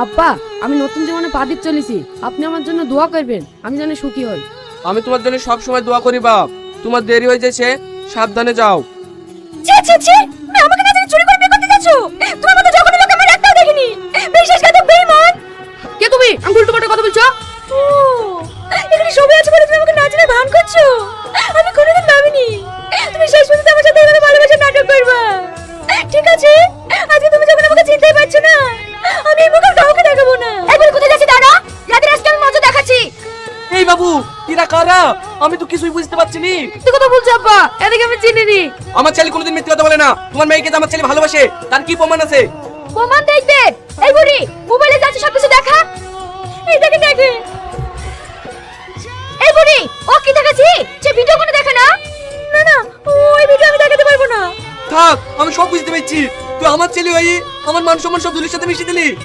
আব্বা, আমি নতুন জীবনে পা দিতে চলেছি, আপনি আমার জন্য দোয়া করবেন, আমি যেন সুখী হই। আমি তোমার জন্য সব সময় দোয়া করি বাপ। তোমার দেরি হয়ে যাচ্ছে, সাবধানে যাও। ছি ছি ছি, তুমি আমাকে না জেনে চুরি করে বিয়ে করতে যাচ্ছো? তোমার মতো যখন লোক আমি একটাও দেখিনি। বিশ্বাসঘাতক বেঈমান। কে তুমি? আমি উল্টো পাল্টা কথা বলছো? ও, এখানে সবাই আছে বলে তুমি আমাকে না জেনে ভান করছো? আমি কোনোদিন ভাবিনি তুমি শেষ পর্যন্ত আমার সাথে এভাবে ভালোবাসার নাটক করবা। ঠিক আছে, আজকে তুমি যখন আমাকে চিনতেই পারছো না, আমি এই মুখে কাউকে দেখাবো না। একবার কোথায় যাচ্ছি দাঁড়া, রাতের আজকে আমি মজা দেখাচ্ছি। এই বাবু, এরা কারা? আমি তো কিছুই বুঝতে পারছি নি। তুই কথা বলছো আব্বা? এদিকে আমি চিনিনি। আমার ছেলে কোনোদিন মিথ্যে কথা বলে না। তোমার মেয়েকে যে আমার ছেলে ভালোবাসে, তার কি প্রমাণ আছে? প্রমাণ দেখবে। এই বুড়ি, মোবাইলে যাচ্ছে সবকিছু দেখা। এইটাকে দেখে। এই বুড়ি, ও কি দেখাচ্ছি? সে ভিডিও কোনো দেখে না? না না, ওই ভিডিও আমি দেখাতে পারবো না। থাক, আমি সব বুঝতে পেরেছি। তুই আমার ছেলে হই আমার মান সম্মান সব ধুলির সাথে মিশিয়ে দিলি।